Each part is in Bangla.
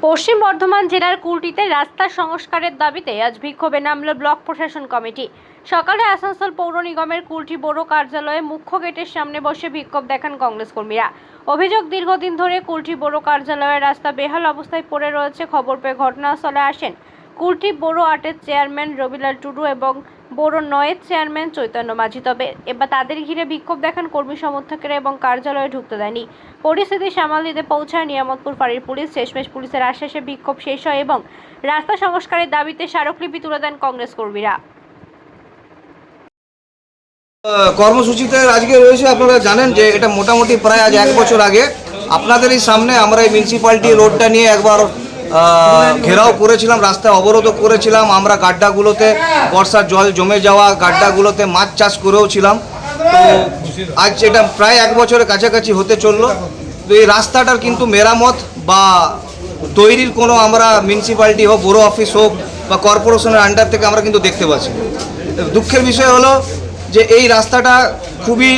পশ্চিম বর্ধমান জেলার কুলটিতে রাস্তা সংস্কারের দাবিতে আজ বিক্ষোভে নামল ব্লক প্রশাসন কমিটি। সকালে আসানসোল পৌর নিগমের কুলটি বড় কার্যালয়ে মুখ্য গেটের সামনে বসে বিক্ষোভ দেখান কংগ্রেস কর্মীরা। অভিযোগ, দীর্ঘদিন ধরে কুলটি বড় কার্যালয়ের রাস্তা বেহাল অবস্থায় পড়ে রয়েছে। খবর পেয়ে ঘটনাস্থলে আসেন কুলটি বড় আটের চেয়ারম্যান রবিলাল টুডু এবং বড় নয়ের চেয়ারম্যান চৈতন্য মাঝি। তবে এবার তাদের ঘিরে বিক্ষোভ দেখান কর্মী সমর্থকেরা এবং কার্যালয়ে ঢুকতে দেয়নি। পরিস্থিতি সামাল দিতে পৌঁছায় নিয়ামতপুর ফাঁড়ির পুলিশ। শেষমেশ পুলিশের আশ্বাসে বিক্ষোভ শেষ হয় এবং রাস্তা সংস্কারের দাবিতে স্মারকলিপি তুলে দেন কংগ্রেস কর্মীরা। কর্মসূচিতে আজকে রয়েছে, আপনারা জানেন যে এটা মোটামুটি প্রায় আজ 1 বছর আগে আপনাদেরই সামনে আমরা এই মিউনিসিপ্যালিটি রোডটা নিয়ে একবার ঘেরাও করেছিলাম, রাস্তা অবরোধ করেছিলাম। আমরা গাড্ডাগুলোতে বর্ষার জল জমে যাওয়া গাড্ডাগুলোতে মাছ চাষ করেও ছিলাম। তো আজ এটা প্রায় 1 বছরের কাছাকাছি হতে চললো। তো এই রাস্তাটার কিন্তু মেরামত বা তৈরির কোনো আমরা মিউনিসিপ্যালিটি হোক, বড় অফিস হোক বা কর্পোরেশনের আন্ডার থেকে আমরা কিন্তু দেখতে পাচ্ছি। দুঃখের বিষয় হলো যে এই রাস্তাটা খুবই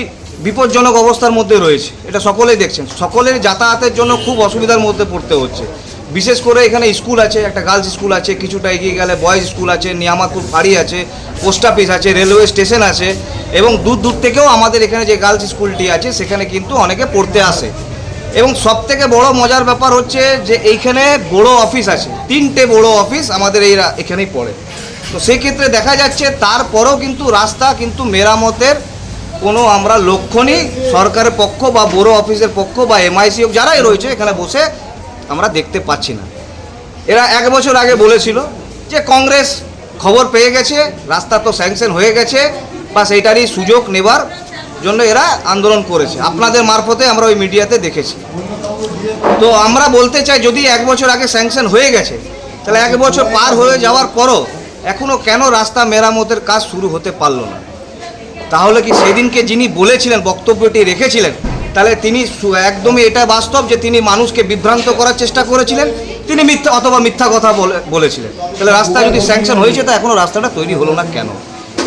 বিপজ্জনক অবস্থার মধ্যে রয়েছে, এটা সকলেই দেখছেন। সকলের যাতায়াতের জন্য খুব অসুবিধার মধ্যে পড়তে হচ্ছে। বিশেষ করে এখানে স্কুল আছে, একটা গার্লস স্কুল আছে, কিছুটা এগিয়ে গেলে বয়েজ স্কুল আছে, নিয়ামতপুর ফাঁড়ি আছে, পোস্ট অফিস আছে, রেলওয়ে স্টেশন আছে এবং দূর দূর থেকেও আমাদের এখানে যে গার্লস স্কুলটি আছে সেখানে কিন্তু অনেকে পড়তে আসে। এবং সবথেকে বড় মজার ব্যাপার হচ্ছে যে এইখানে বড় অফিস আছে, 3টে বড় অফিস আমাদের এখানেই পড়ে। তো সেই ক্ষেত্রে দেখা যাচ্ছে তারপরেও কিন্তু রাস্তা কিন্তু মেরামতের কোনো আমরা লক্ষণই সরকারের পক্ষ বা বড় অফিসের পক্ষ বা এমআইসি যারাই রয়েছে এখানে বসে আমরা দেখতে পাচ্ছি না। এরা 1 বছর আগে বলেছিল যে কংগ্রেস খবর পেয়ে গেছে, রাস্তা তো স্যাংশন হয়ে গেছে, বা সেইটারই সুযোগ নেবার জন্য এরা আন্দোলন করেছে। আপনাদের মারফতে আমরা ওই মিডিয়াতে দেখেছি। তো আমরা বলতে চাই, যদি 1 বছর আগে স্যাংশন হয়ে গেছে তাহলে 1 বছর পার হয়ে যাওয়ার পরও এখনও কেন রাস্তা মেরামতের কাজ শুরু হতে পারলো না? তাহলে কি সেদিনকে যিনি বলেছিলেন, বক্তব্যটি রেখেছিলেন, তাহলে তিনি একদমই এটা বাস্তব যে তিনি মানুষকে বিভ্রান্ত করার চেষ্টা করেছিলেন, তিনি মিথ্যা কথা বলেছিলেন। তাহলে রাস্তা যদি স্যাংশন হয়েছে তা এখনও রাস্তাটা তৈরি হলো না কেন?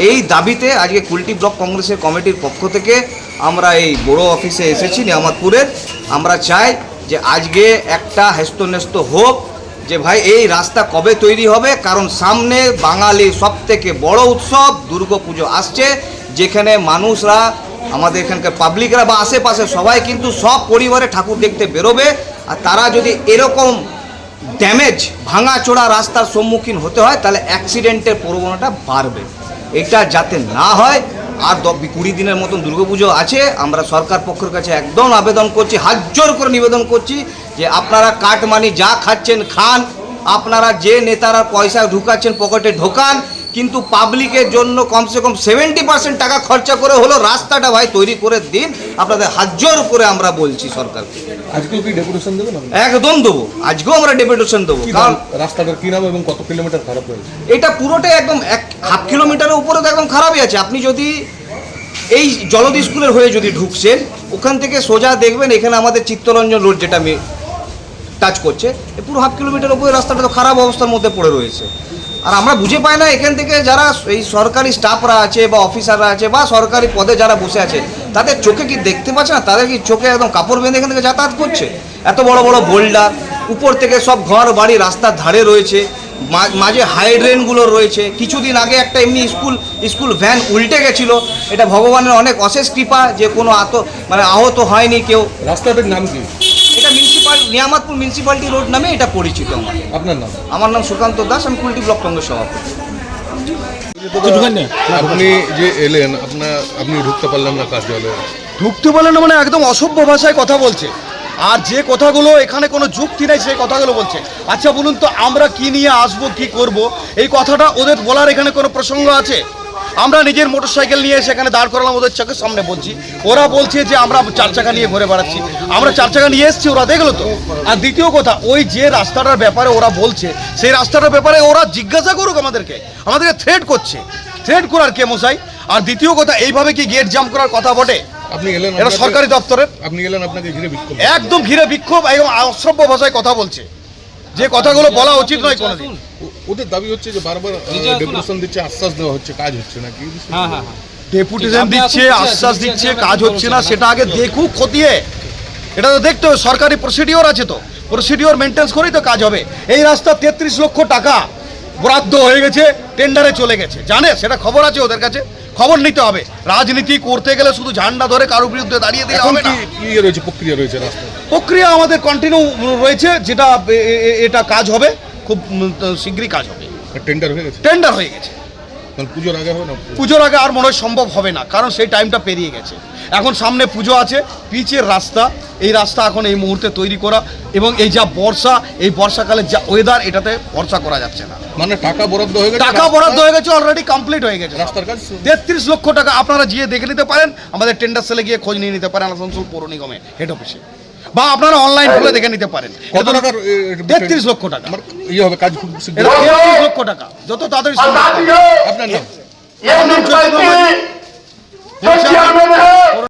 এই দাবিতে আজকে কুলটি ব্লক কংগ্রেসের কমিটির পক্ষ থেকে আমরা এই বড় অফিসে এসেছি নিয়ামতপুরের। আমরা চাই যে আজকে একটা হেস্তনেস্ত হোক যে ভাই এই রাস্তা কবে তৈরি হবে, কারণ সামনে বাঙালির সবথেকে বড় উৎসব দুর্গাপুজো আসছে, যেখানে মানুষরা, আমাদের এখানকার পাবলিকরা বা আশেপাশে সবাই কিন্তু সব পরিবারে ঠাকুর দেখতে বেরোবে। আর তারা যদি এরকম ড্যামেজ ভাঙাচোড়া রাস্তার সম্মুখীন হতে হয় তাহলে অ্যাক্সিডেন্টের প্রবণতা বাড়বে। এটা যাতে না হয়, আর 20 দিনের মতন দুর্গাপুজো আছে, আমরা সরকার পক্ষের কাছে একদম আবেদন করছি, হাত জোর করে নিবেদন করছি যে আপনারা কাটমানি যা খাচ্ছেন খান, আপনারা যে নেতারা পয়সা ঢুকাচ্ছেন পকেটে ঢোকান, কিন্তু পাবলিকের জন্য কমসে কম 70% টাকা খরচা করে হলো রাস্তাটা ভাই তৈরি করে দিন। আপনাদের হাত জোর করে আমরা বলছি সরকারকে। আজকেও কি ডেপুটেশন দেবেন? একদম দেবো, আজকেও আমরা ডেপুটেশন দেবো। কারণ রাস্তাটার কি নাম এবং কত কিলোমিটার খারাপ হয়েছে? এটা পুরোটাই একদম 1/2 কিলোমিটারের উপরে তো একদম খারাপই আছে। আপনি যদি এই জলদি স্কুলের হয়ে যদি ঢুকছেন, ওখান থেকে সোজা দেখবেন এখানে আমাদের চিত্তরঞ্জন রোড যেটা আমি টাচ করছে, পুরো 1/2 কিলোমিটার উপরে রাস্তাটা তো খারাপ অবস্থার মধ্যে পড়ে রয়েছে। আর আমরা বুঝে পাই না এখান থেকে যারা এই সরকারি স্টাফরা আছে বা অফিসাররা আছে বা সরকারি পদে যারা বসে আছে তাদের চোখে কি দেখতে পাচ্ছে না? তাদের কি চোখে একদম কাপড় বেঁধে এখান থেকে যাতায়াত করছে? এত বড় বড় বোল্ডার, উপর থেকে সব ঘর বাড়ি রাস্তার ধারে রয়েছে, মাঝে হাই ড্রেনগুলো রয়েছে। কিছুদিন আগে একটা এমনি স্কুল ভ্যান উল্টে গেছিল, এটা ভগবানের অনেক অশেষ কৃপা যে কোনো আহত হয়নি কেউ। রাস্তাটার নাম কি? এটা নিয়ামতপুর মিউনিসিপ্যালিটি রোড নামে এটা পরিচিত। আপনার নাম? আমার নাম সুকান্ত দাস, আমি কুলটি ব্লক কংগ্রেস সভাপতি। আপনি যে এলেন, আপনি ঢুকতে পারলেন না কার্যালয়ে? ঢুকতে পারলেন না মানে একদম অসভ্য ভাষায় কথা বলছে, আর যে কথাগুলো এখানে কোনো যুক্তি নেই সেই কথাগুলো বলছে। আচ্ছা বলুন তো, আমরা কি নিয়ে আসবো, কি করব, এই কথাটা ওদের বলার এখানে কোনো প্রসঙ্গ আছে? আমরা নিজের মোটরসাইকেল নিয়ে সেখানে দাঁড় করালাম, ওদের চোখের সামনে বলছি। ওরা বলছে যে আমরা 4 চাকা নিয়ে ঘুরে বেড়াচ্ছি। আমরা 4 চাকা নিয়ে এসেছি, ওরা দেখলো তো। আর দ্বিতীয় কথা, ওই যে রাস্তাটার ব্যাপারে ওরা বলছে, সেই রাস্তাটার ব্যাপারে ওরা জিজ্ঞাসা করুক আমাদেরকে থ্রেট করছে। থ্রেট করার কে মশাই? আর দ্বিতীয় কথা, এইভাবে কি গেট জাম করার কথা বটে? আপনি এলেন, এটা সরকারি দপ্তরের। আপনি এলেন, আপনাকে ঘিরে বিক্ষোভ, একদম ঘিরে বিক্ষোভ এবং অসভ্য ভাষায় কথা বলছে, যে কথাগুলো বলা উচিত নয় কোনোদিন। ওদের দাবি হচ্ছে যে বারবার ডেপুটেশন দিচ্ছে, আশ্বাস দেওয়া হচ্ছে, কাজ হচ্ছে না। কি ডেপুটেশন দিচ্ছে, আশ্বাস দিচ্ছে, কাজ হচ্ছে না, সেটা আগে দেখুক খতিয়ে। এটা তো দেখতে হবে, সরকারি প্রসিডিওর আছে তো। প্রসিডিওর মেনটেন্স করেই তো কাজ হবে। এই রাস্তা 33 লক্ষ টাকা বরাদ্দ হয়ে গেছে, টেন্ডারে চলে গেছে, জানে সেটা খবর আছে ওদের কাছে, খবর নিতে হবে। রাজনীতি করতে গেলে শুধু ঝান্ডা ধরে কারোর বিরুদ্ধে দাঁড়িয়ে দিলে এখন হবে না। কি ইয়ে রয়েছে, প্রক্রিয়া রয়েছে রাস্তায়? প্রক্রিয়া আমাদের কন্টিনিউ রয়েছে, যেটা এটা কাজ হবে, খুব শীঘ্রই কাজ হবে। টেন্ডার হয়ে গেছে? টেন্ডার হয়ে গেছে। মানে পুজোর আগে হবে না? পুজোর আগে আর মনে হয় সম্ভব হবে না, কারণ সেই টাইমটা পেরিয়ে গেছে। এখন সামনে পুজো আছে, পিচের রাস্তা, এই রাস্তা এখন এই মুহূর্তে তৈরি করা, এবং এই যা বর্ষা, এই বর্ষাকালের যা ওয়েদার, এটাতে ভরসা করা যাচ্ছে না। মানে টাকা বরাদ্দ হয়ে গেছে? টাকা বরাদ্দ হয়ে গেছে, অলরেডি কমপ্লিট হয়ে গেছে রাস্তার কাজ? 33 লক্ষ টাকা। আপনারা গিয়ে দেখে নিতে পারেন, আমাদের টেন্ডার সেলে গিয়ে খোঁজ নিয়ে নিতে পারেন আসানসোল পৌর নিগমের হেড অফিসে, বা আপনারা অনলাইন খুলে দেখে নিতে পারেন। কত টাকার? 33 লক্ষ টাকা। আমার ইয়ে হবে, কাজ খুব শীঘ্র? এটা 33 লক্ষ টাকা, যত তাড়াতাড়ি সম্ভব। আপনার নাম? আমার নাম জয়দেব রহমান।